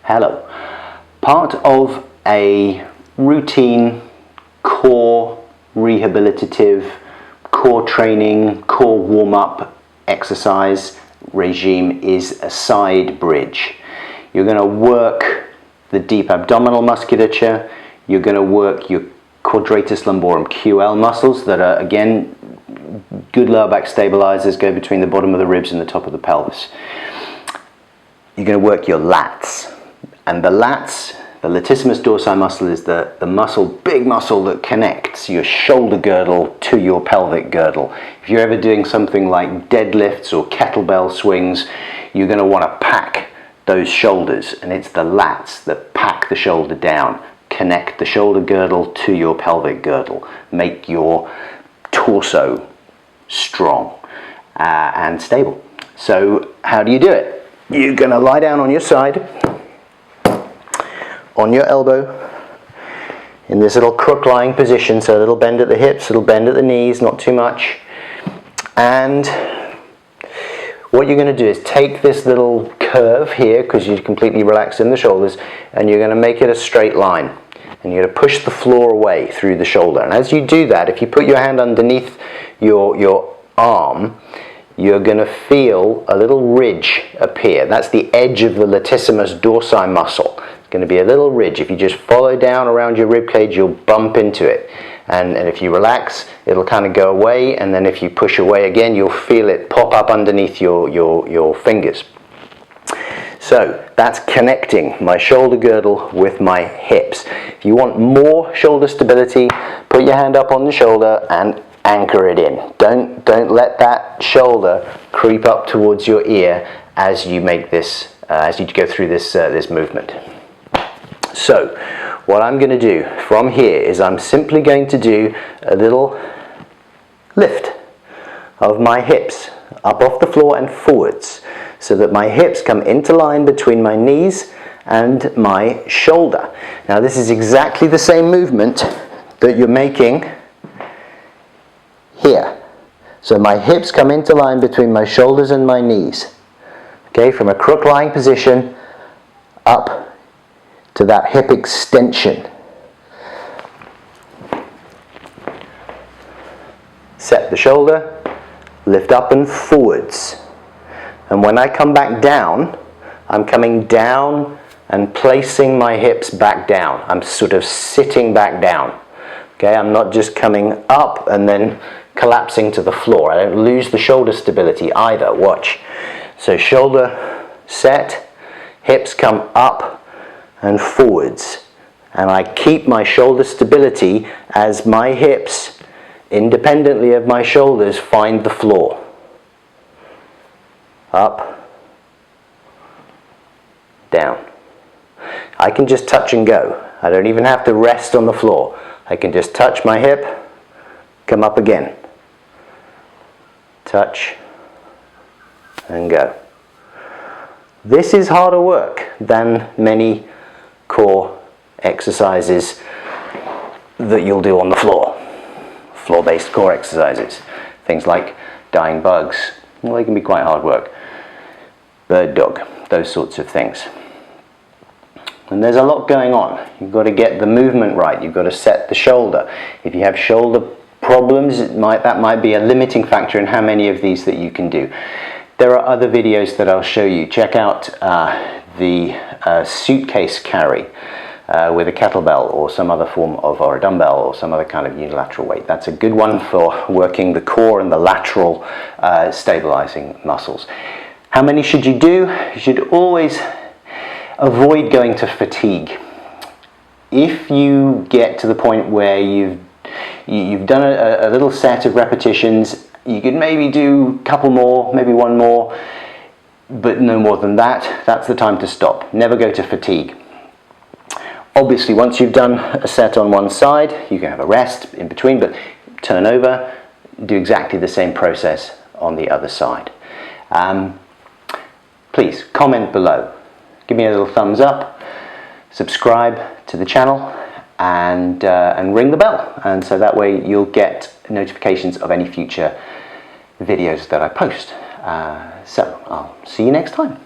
Hello. Part of a routine core rehabilitative, core training, core warm-up exercise regime is a side bridge. You're going to work the deep abdominal musculature, you're going to work your Quadratus Lumborum QL muscles that are, again, good lower back stabilizers, go between the bottom of the ribs and the top of the pelvis. You're going to work your lats. And the lats, the latissimus dorsi muscle, is the muscle, big muscle that connects your shoulder girdle to your pelvic girdle. If you're ever doing something like deadlifts or kettlebell swings, you're going to want to pack those shoulders, and it's the lats that pack the shoulder down, connect the shoulder girdle to your pelvic girdle, make your torso strong and stable. So how do you do it? You're going to lie down on your side, on your elbow, in this little crook lying position, so a little bend at the hips, a little bend at the knees, not too much. And what you're going to do is take this little curve here, because you're completely relaxed in the shoulders, and you're going to make it a straight line. And you're going to push the floor away through the shoulder. And as you do that, if you put your hand underneath your arm, you're going to feel a little ridge appear. That's the edge of the latissimus dorsi muscle. It's going to be a little ridge. If you just follow down around your rib cage, you'll bump into it. And if you relax, it'll kind of go away. And then if you push away again, you'll feel it pop up underneath your fingers. So that's connecting my shoulder girdle with my hips. If you want more shoulder stability, put your hand up on the shoulder and anchor it in. Don't let that shoulder creep up towards your ear as you make this, as you go through this this movement. So what I'm going to do from here is I'm simply going to do a little lift of my hips up off the floor and forwards, so that my hips come into line between my knees and my shoulder. Now this is exactly the same movement that you're making here. So my hips come into line between my shoulders and my knees. Okay, from a crook lying position up to that hip extension. Set the shoulder, lift up and forwards. And when I come back down, I'm coming down and placing my hips back down. I'm sort of sitting back down. Okay, I'm not just coming up and then collapsing to the floor. I don't lose the shoulder stability either. Watch. So shoulder set, hips come up and forwards. And I keep my shoulder stability as my hips, independently of my shoulders, find the floor. Up, down. I can just touch and go. I don't even have to rest on the floor. I can just touch my hip, come up again. Touch and go. This is harder work than many core exercises that you'll do on the floor. Floor-based core exercises. Things like dying bugs. Well, they can be quite hard work. Bird dog, those sorts of things. And there's a lot going on. You've got to get the movement right. You've got to set the shoulder. If you have shoulder problems, that might be a limiting factor in how many of these that you can do. There are other videos that I'll show you. Check out the suitcase carry with a kettlebell or some other form of, or a dumbbell or some other kind of unilateral weight. That's a good one for working the core and the lateral stabilizing muscles. How many should you do? You should always avoid going to fatigue. If you get to the point where you've done a little set of repetitions, you could maybe do a couple more, maybe one more, but no more than that. That's the time to stop. Never go to fatigue. Obviously, once you've done a set on one side, you can have a rest in between, but turn over, do exactly the same process on the other side. Please comment below. Give me a little thumbs up, subscribe to the channel, and ring the bell. And so that way you'll get notifications of any future videos that I post. So I'll see you next time.